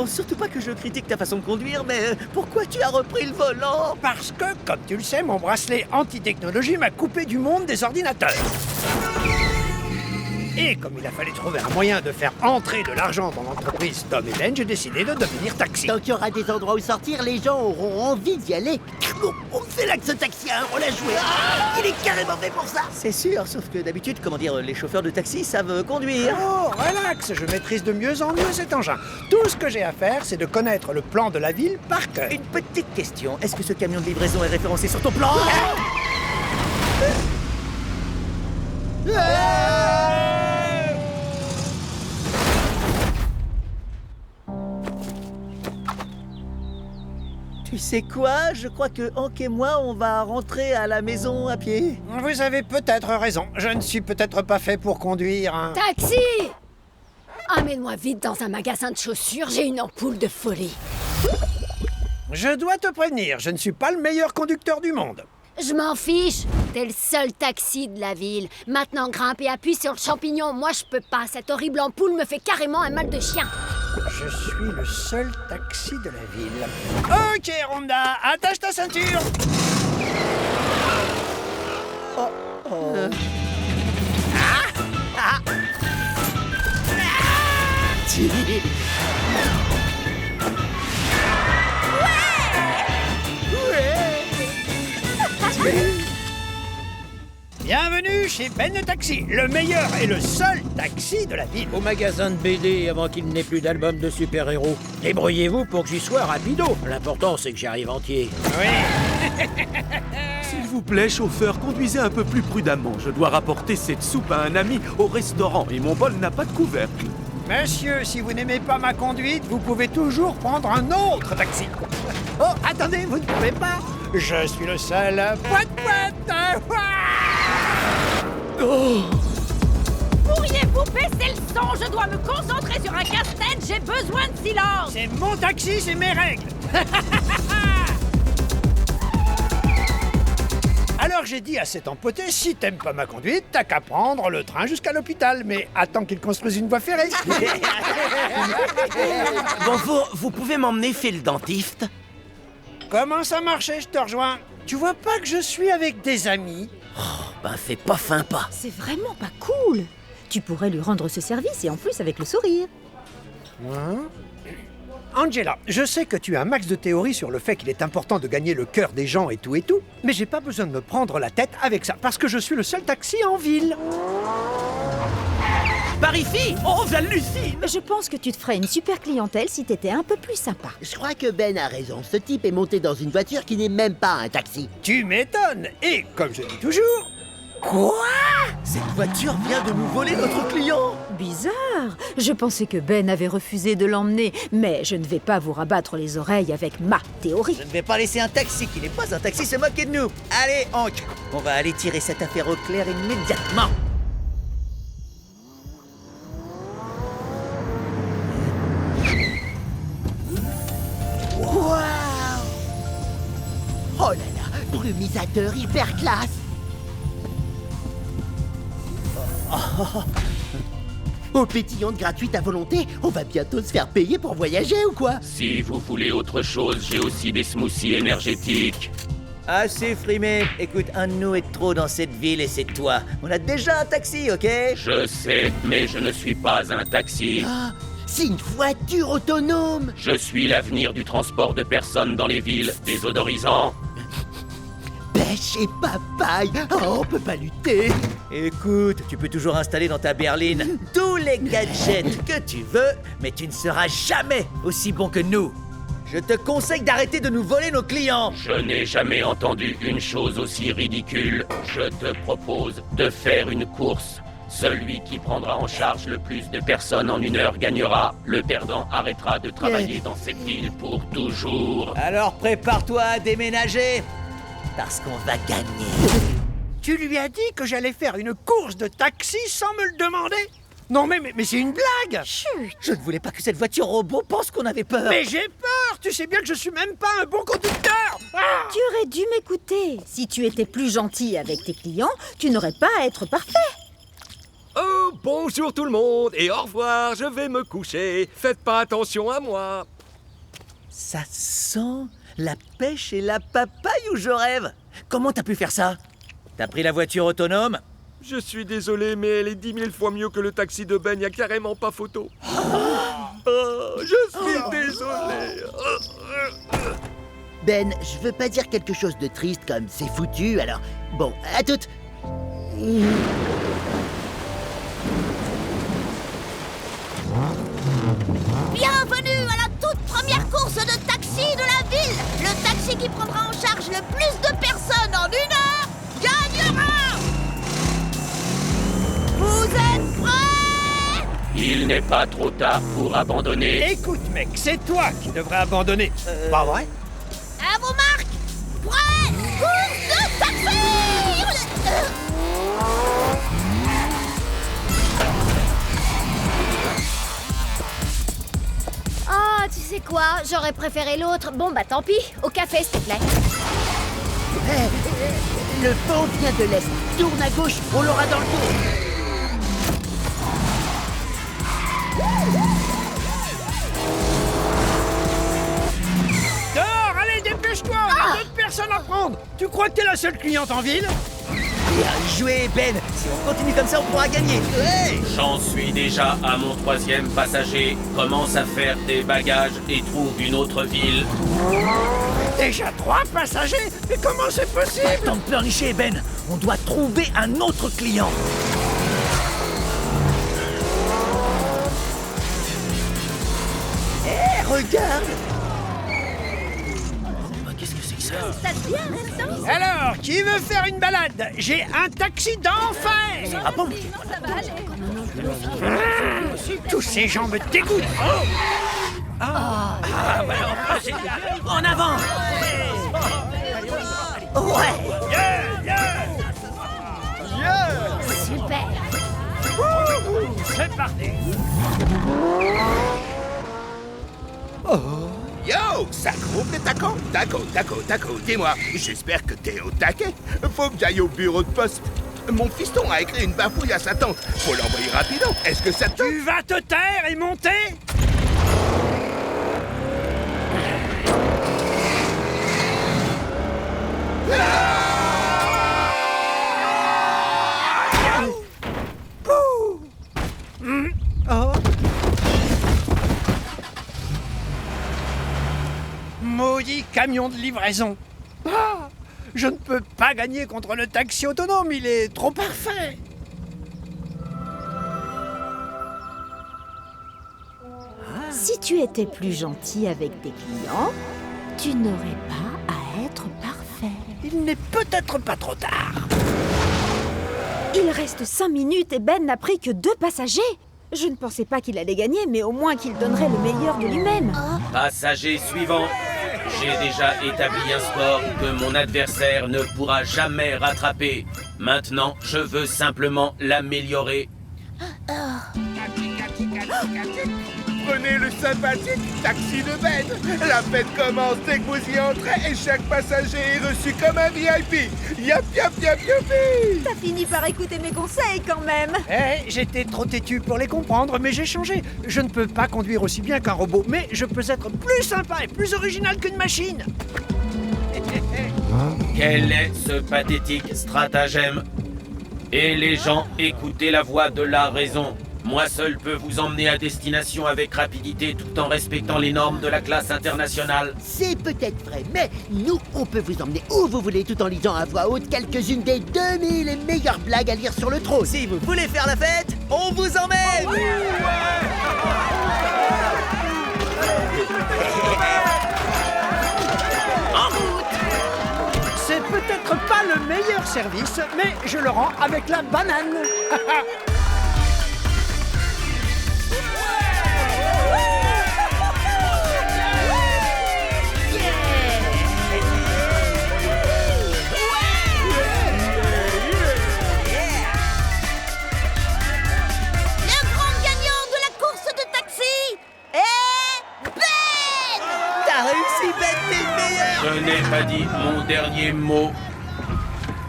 pense surtout pas que je critique ta façon de conduire, mais pourquoi tu as repris le volant? Parce que, comme tu le sais, mon bracelet anti-technologie m'a coupé du monde des ordinateurs. Et comme il a fallu trouver un moyen de faire entrer de l'argent dans l'entreprise Tom et Ben, j'ai décidé de devenir taxi. Tant qu'il y aura des endroits où sortir, les gens auront envie d'y aller. C'est là que ce taxi a un rôle à jouer. Il est carrément fait pour ça. C'est sûr, sauf que d'habitude, les chauffeurs de taxi savent conduire. Oh, relax, je maîtrise de mieux en mieux cet engin. Tout ce que j'ai à faire, c'est de connaître le plan de la ville par cœur. Une petite question, est-ce que ce camion de livraison est référencé sur ton plan? Tu sais quoi? Je crois que Hank et moi, on va rentrer à la maison à pied. Vous avez peut-être raison. Je ne suis peut-être pas fait pour conduire un... Taxi! Emmène-moi vite dans un magasin de chaussures, j'ai une ampoule de folie. Je dois te prévenir, je ne suis pas le meilleur conducteur du monde. Je m'en fiche, t'es le seul taxi de la ville. Maintenant grimpe et appuie sur le champignon, moi je peux pas, cette horrible ampoule me fait carrément un mal de chien. Je suis le seul taxi de la ville. Ok, Rhonda, attache ta ceinture. Bienvenue chez Ben le Taxi, le meilleur et le seul taxi de la ville. Au magasin de BD avant qu'il n'ait plus d'album de super-héros. Débrouillez-vous pour que j'y sois rapido. L'important, c'est que j'y arrive entier. Oui. S'il vous plaît, chauffeur, conduisez un peu plus prudemment. Je dois rapporter cette soupe à un ami au restaurant et mon bol n'a pas de couvercle. Monsieur, si vous n'aimez pas ma conduite, vous pouvez toujours prendre un autre taxi. Oh, attendez, vous ne pouvez pas. Je suis le seul. Pourriez-vous baisser le son? Je dois me concentrer sur un casse-tête, j'ai besoin de silence. C'est mon taxi, c'est mes règles. Alors j'ai dit à cet empoté, si t'aimes pas ma conduite, t'as qu'à prendre le train jusqu'à l'hôpital. Mais attends qu'il construise une voie ferrée. Bon, vous pouvez m'emmener chez le dentiste? Comment ça marchait, je te rejoins. Tu vois pas que je suis avec des amis? Ben, c'est pas sympa. C'est vraiment pas cool. Tu pourrais lui rendre ce service et en plus avec le sourire. Angela, je sais que tu as un max de théorie sur le fait qu'il est important de gagner le cœur des gens et tout, mais j'ai pas besoin de me prendre la tête avec ça, parce que je suis le seul taxi en ville. Par ici? Oh, j'hallucine! Je pense que tu te ferais une super clientèle si t'étais un peu plus sympa. Je crois que Ben a raison. Ce type est monté dans une voiture qui n'est même pas un taxi. Tu m'étonnes. Et comme je dis toujours... Quoi? Cette voiture vient de nous voler notre client! Bizarre. Je pensais que Ben avait refusé de l'emmener, mais je ne vais pas vous rabattre les oreilles avec ma théorie. Je ne vais pas laisser un taxi qui n'est pas un taxi se moquer de nous. Allez, Hank, on va aller tirer cette affaire au clair immédiatement. Waouh! Oh là là, brumisateur hyper classe. Au pétillante gratuite à volonté, on va bientôt se faire payer pour voyager ou quoi? Si vous voulez autre chose, j'ai aussi des smoothies énergétiques. Assez frimé. Écoute, un de nous est trop dans cette ville et c'est toi. On a déjà un taxi, ok? Je sais, mais je ne suis pas un taxi. Ah, c'est une voiture autonome. Je suis l'avenir du transport de personnes dans les villes, désodorisant. Pêche et papaye, oh, on peut pas lutter. Écoute, tu peux toujours installer dans ta berline tous les gadgets que tu veux, mais tu ne seras jamais aussi bon que nous. Je te conseille d'arrêter de nous voler nos clients. Je n'ai jamais entendu une chose aussi ridicule. Je te propose de faire une course. Celui qui prendra en charge le plus de personnes en 1 heure gagnera. Le perdant arrêtera de travailler dans cette ville pour toujours. Alors prépare-toi à déménager, parce qu'on va gagner. Tu lui as dit que j'allais faire une course de taxi sans me le demander? Non mais c'est une blague. Chut, je ne voulais pas que cette voiture robot pense qu'on avait peur. Mais j'ai peur. Tu sais bien que je suis même pas un bon conducteur. Tu aurais dû m'écouter. Si tu étais plus gentil avec tes clients, tu n'aurais pas à être parfait. Oh, bonjour tout le monde et au revoir, je vais me coucher. Faites pas attention à moi. Ça sent la pêche et la papaye où je rêve. Comment t'as pu faire ça? T'as pris la voiture autonome? Je suis désolé, mais elle est 10 000 fois mieux que le taxi de Ben, y a carrément pas photo. Je suis désolé. Ben, je veux pas dire quelque chose de triste comme c'est foutu, alors... Bon, à toutes. Bienvenue à la toute première course de taxi de la ville. Le taxi qui prendra en charge le plus de personnes en 1 heure gagnera. Vous êtes prêts? Il n'est pas trop tard pour abandonner. Écoute, mec, c'est toi qui devrais abandonner. Pas vrai? À vos marques. Prêts? Course de taxi. Oh, tu sais quoi? J'aurais préféré l'autre. Bon, bah tant pis. Au café, s'il te plaît. Le vent vient de l'est. Tourne à gauche, on l'aura dans le dos. Dehors, allez, dépêche-toi! Il y a d'autres personnes à prendre! Tu crois que t'es la seule cliente en ville? Bien joué, Ben. Si on continue comme ça, on pourra gagner. Hey! J'en suis déjà à mon 3e passager. Commence à faire tes bagages et trouve une autre ville. Déjà 3 passagers? Mais comment c'est possible? Tant de pleurnicher, Ben. On doit trouver un autre client. Hé, regarde! Qu'est-ce que c'est que ça? Ça devient récent. Alors, qui veut faire une balade? J'ai un taxi d'enfer! Ah bon? Non, ça va aller. Tous ces gens me dégoûtent! En avant! Ouais! Super. C'est parti! Yo, ça groupe les tacos. Taco, dis-moi, j'espère que t'es au taquet. Faut que j'aille au bureau de poste. Mon fiston a écrit une bafouille à sa tante. Faut l'envoyer rapidement. Est-ce que ça te... Tu vas te taire et monter? Oh. Maudit camion de livraison. Ah, je ne peux pas gagner contre le taxi autonome, il est trop parfait. Si tu étais plus gentil avec tes clients, tu n'aurais pas à être parfait. Il n'est peut-être pas trop tard. Il reste 5 minutes et Ben n'a pris que 2 passagers. Je ne pensais pas qu'il allait gagner, mais au moins qu'il donnerait le meilleur de lui-même. Passager suivant. J'ai déjà établi un score que mon adversaire ne pourra jamais rattraper. Maintenant, je veux simplement l'améliorer. Prenez le sympathique taxi de Ben. La fête commence dès que vous y entrez et chaque passager est reçu comme un VIP. Yap, youpi. T'as fini par écouter mes conseils quand même. J'étais trop têtu pour les comprendre, mais j'ai changé. Je ne peux pas conduire aussi bien qu'un robot, mais je peux être plus sympa et plus original qu'une machine. Quel est ce pathétique stratagème? Et les gens, écoutez la voix de la raison. Moi seul peux vous emmener à destination avec rapidité tout en respectant les normes de la classe internationale. C'est peut-être vrai, mais nous, on peut vous emmener où vous voulez tout en lisant à voix haute quelques-unes des 2000 meilleures blagues à lire sur le trône. Si vous voulez faire la fête, on vous emmène! C'est peut-être pas le meilleur service, mais je le rends avec la banane. Je n'ai pas dit mon dernier mot.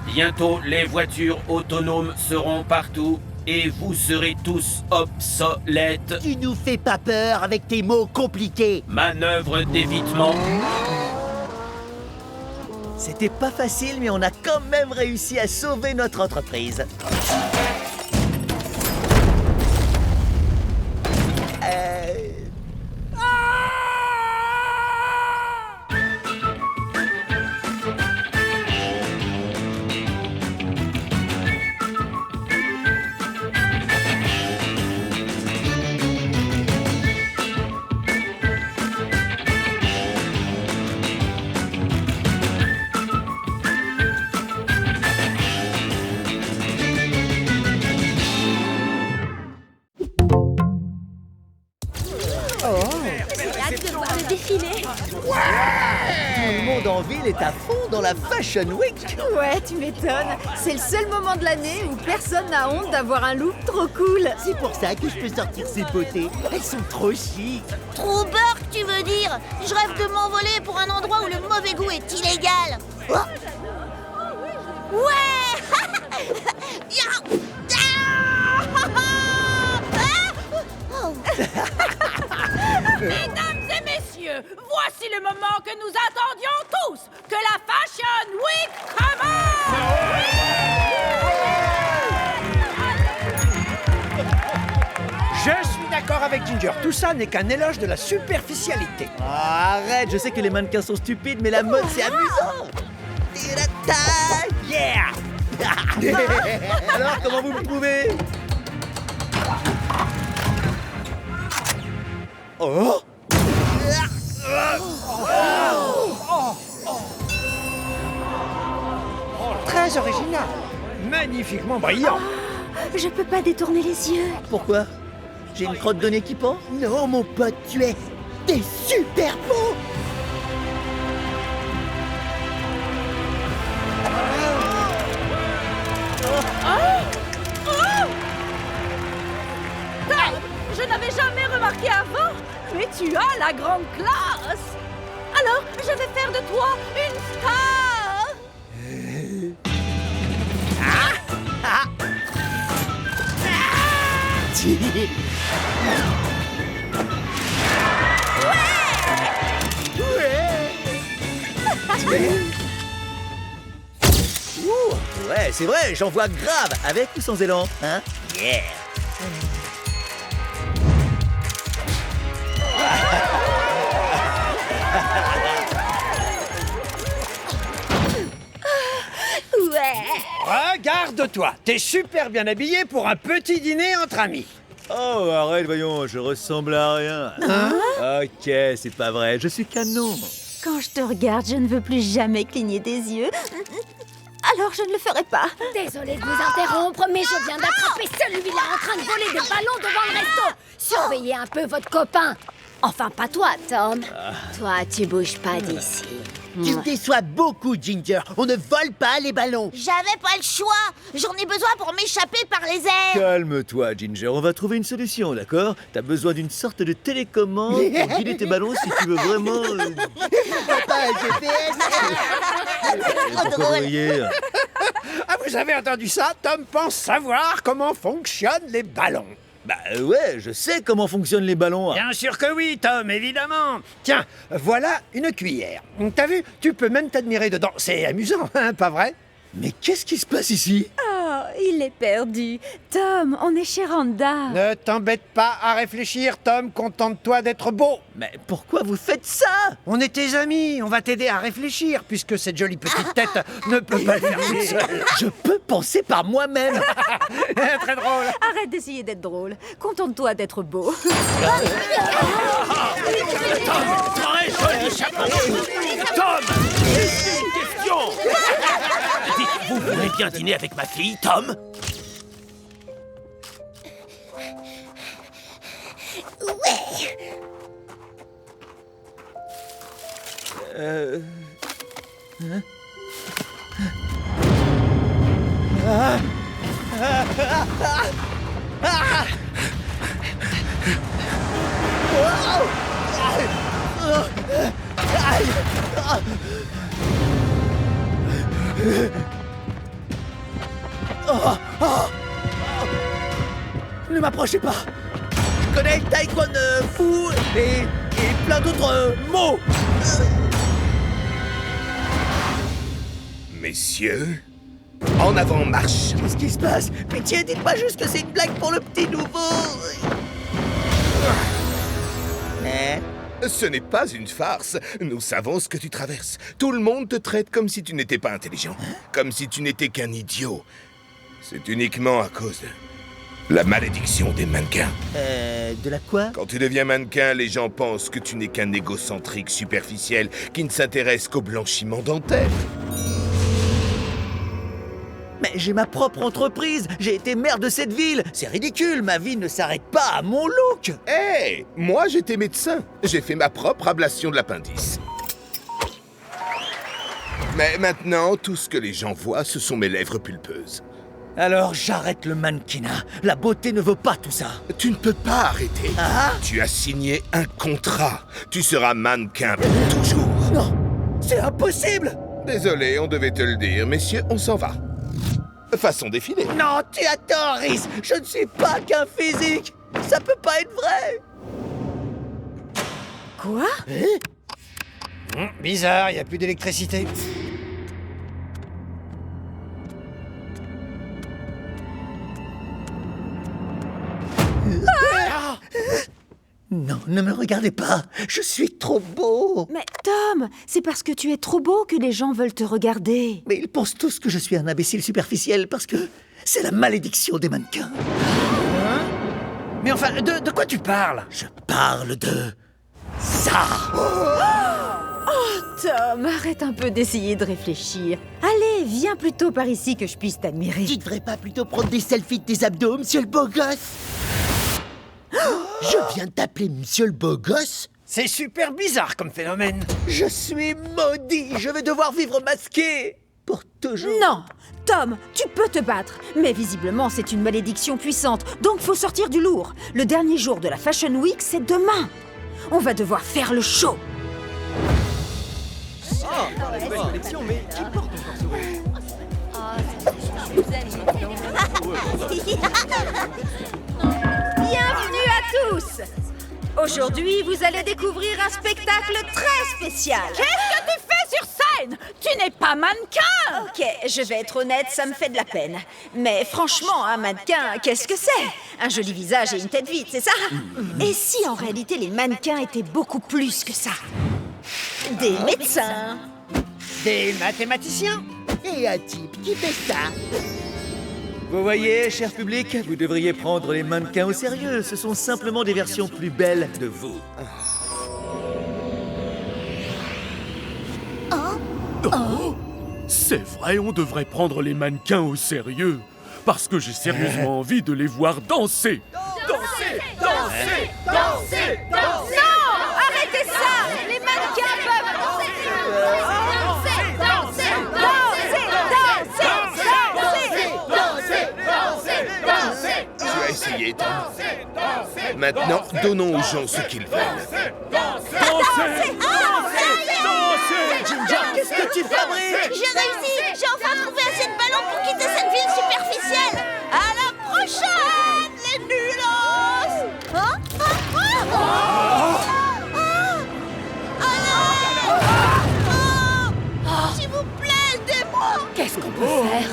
Bientôt, les voitures autonomes seront partout. et vous serez tous obsolètes. Tu nous fais pas peur avec tes mots compliqués. Manœuvre d'évitement. C'était pas facile, mais on a quand même réussi à sauver notre entreprise. Le défilé. Tout le monde en ville est à fond dans la Fashion Week. Ouais, tu m'étonnes. C'est le seul moment de l'année où personne n'a honte d'avoir un look trop cool. C'est pour ça que je peux sortir ces beautés. Elles sont trop chic. Trop burk, tu veux dire? Je rêve de m'envoler pour un endroit où le mauvais goût est illégal. Oh. Ouais. Ya. Oh. Mesdames et messieurs, voici le moment que nous attendions tous, que la Fashion Week commence! Je suis d'accord avec Ginger. Tout ça n'est qu'un éloge de la superficialité. Arrête, je sais que les mannequins sont stupides, mais la mode c'est amusant. Yeah. Alors, comment vous me trouvez? Oh. Très original. Magnifiquement brillant. Je peux pas détourner les yeux. Pourquoi? J'ai une crotte de nez qui pend? Non, mon pote, t'es super beau. Je n'avais jamais remarqué avant, mais tu as la grande classe. Alors, je vais faire de toi une star. Ouh, ouais, c'est vrai, j'en vois grave, avec ou sans élan, hein? Yeah. Regarde-toi, t'es super bien habillé pour un petit dîner entre amis. Oh, arrête, voyons, je ressemble à rien. Ok, c'est pas vrai, je suis canon. Quand je te regarde, je ne veux plus jamais cligner des yeux. Alors je ne le ferai pas. Désolée de vous interrompre, mais je viens d'attraper celui-là en train de voler des ballons devant le resto. Surveillez un peu votre copain. Enfin, pas toi, Tom. Toi, tu bouges pas d'ici. Tu me déçois beaucoup, Ginger. On ne vole pas les ballons. J'avais pas le choix. J'en ai besoin pour m'échapper par les airs. Calme-toi, Ginger, on va trouver une solution, d'accord? T'as besoin d'une sorte de télécommande pour guider tes ballons si tu veux vraiment... Papa, GPS. Pourquoi vous riez? Ah, vous avez entendu ça? Tom pense savoir comment fonctionnent les ballons. Bah ouais, je sais comment fonctionnent les ballons. Bien sûr que oui, Tom, évidemment. Tiens, voilà une cuillère. T'as vu? Tu peux même t'admirer dedans. C'est amusant, hein, pas vrai? Mais qu'est-ce qui se passe ici? Oh, il est perdu. Tom, on est chez Randa. Ne t'embête pas à réfléchir, Tom. Contente-toi d'être beau. Mais pourquoi vous faites ça? On est tes amis. On va t'aider à réfléchir, puisque cette jolie petite tête ne peut pas le faire toute seule. Je peux penser par moi-même. Très drôle. Arrête d'essayer d'être drôle. Contente-toi d'être beau. Très joli chapeau. Tom, une question. Dites, vous voulez bien dîner avec ma fille, Tom? Ne m'approchez pas. Je connais le taekwondo fou et plein d'autres mots. Messieurs, en avant, marche. Qu'est-ce qui se passe? Pitié, dites pas juste que c'est une blague pour le petit nouveau. Hein? Ce n'est pas une farce. Nous savons ce que tu traverses. Tout le monde te traite comme si tu n'étais pas intelligent. Comme si tu n'étais qu'un idiot. C'est uniquement à cause de la malédiction des mannequins. De la quoi? Quand tu deviens mannequin, les gens pensent que tu n'es qu'un égocentrique superficiel qui ne s'intéresse qu'au blanchiment dentaire. Mais j'ai ma propre entreprise. J'ai été maire de cette ville. C'est ridicule. Ma vie ne s'arrête pas à mon look. Hé, moi j'étais médecin. J'ai fait ma propre ablation de l'appendice. Mais maintenant, tout ce que les gens voient, ce sont mes lèvres pulpeuses. Alors j'arrête le mannequinat. La beauté ne vaut pas tout ça. Tu ne peux pas arrêter. Ah? Tu as signé un contrat. Tu seras mannequin pour toujours. Non, c'est impossible. Désolé, on devait te le dire. Messieurs, on s'en va. Façon défilé. Non, tu as tort, Rhys. Je ne suis pas qu'un physique. Ça peut pas être vrai. Quoi? Bizarre, y a plus d'électricité. Non, ne me regardez pas. Je suis trop beau. Mais Tom, c'est parce que tu es trop beau que les gens veulent te regarder. Mais ils pensent tous que je suis un imbécile superficiel parce que c'est la malédiction des mannequins. Hein? Mais enfin, de quoi tu parles? Je parle de ça. Oh, Tom, arrête un peu d'essayer de réfléchir. Allez, viens plutôt par ici que je puisse t'admirer. Tu devrais pas plutôt prendre des selfies de tes abdos, monsieur le beau gosse? Je viens de t'appeler monsieur le beau gosse? C'est super bizarre comme phénomène. Je suis maudit. Je vais devoir vivre masqué pour toujours. Non, Tom, tu peux te battre. Mais visiblement, c'est une malédiction puissante. Donc, faut sortir du lourd. Le dernier jour de la Fashion Week, c'est demain. On va devoir faire le show. Bienvenue à tous. Aujourd'hui, vous allez découvrir un spectacle très spécial. Qu'est-ce que tu fais sur scène? Tu n'es pas mannequin. Ok, je vais être honnête, ça me fait de la peine. Mais franchement, un mannequin, qu'est-ce que c'est? Un joli visage et une tête vide, c'est ça? Et si en réalité les mannequins étaient beaucoup plus que ça? Des médecins. Des mathématiciens. Et un type qui fait ça. Vous voyez, cher public, vous devriez prendre les mannequins au sérieux. Ce sont simplement des versions plus belles de vous. C'est vrai, on devrait prendre les mannequins au sérieux. Parce que j'ai sérieusement envie de les voir danser. Danser, danser, danser, danser. Non, arrêtez ça. Les mannequins peuvent danser. Danser, danser, danser, danser, danser, danser, danser. Tu as essayé, Tom. Maintenant, donnons aux gens ce qu'ils veulent. Ginger, qu'est-ce que tu fabriques? J'ai réussi. J'ai enfin trouvé assez de ballons pour quitter cette ville superficielle. À la prochaine, les nulos. Hein? S'il vous plaît, aidez-moi. Qu'est-ce qu'on peut faire?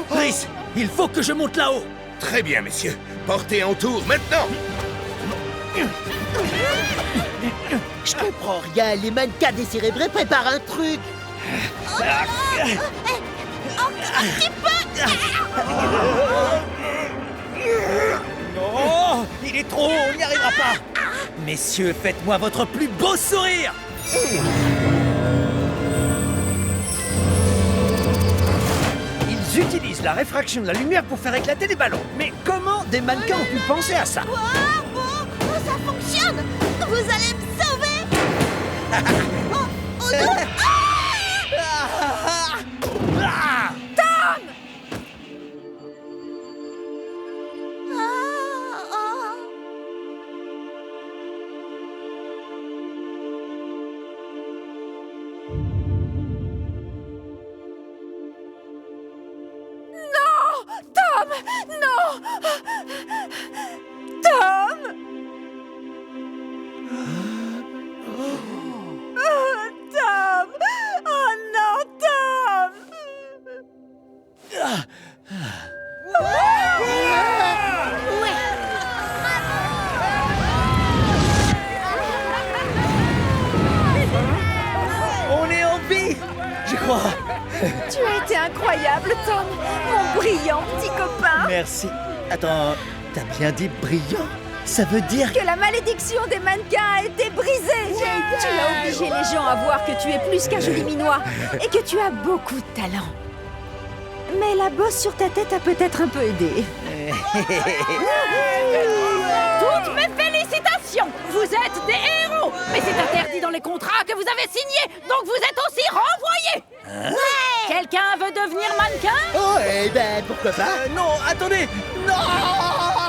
Rhys, il faut que je monte là-haut. Très bien, messieurs. Portez en tour maintenant. Je comprends rien, les mannequins décérébrés préparent un truc. Un petit peu. Non, il est trop haut, on n'y arrivera pas. Messieurs, faites-moi votre plus beau sourire. Ils utilisent la réfraction de la lumière pour faire éclater des ballons. Mais comment des mannequins ont pu penser à ça? Ça fonctionne. Vous allez me sauver. Oh non. Tom. Non, Tom, non. On est en vie, je crois. Tu as été incroyable, Tom. Mon brillant petit copain. Merci. Attends, t'as bien dit brillant? Ça veut dire Que la malédiction des mannequins a été brisée. Tu as obligé les gens à voir que tu es plus qu'un joli minois et que tu as beaucoup de talent. Mais la bosse sur ta tête a peut-être un peu aidé. Toutes mes félicitations! Vous êtes des héros! Mais c'est interdit dans les contrats que vous avez signés, donc vous êtes aussi renvoyés! Quelqu'un veut devenir mannequin? Oh, eh ben, pourquoi pas? Non, attendez! Non!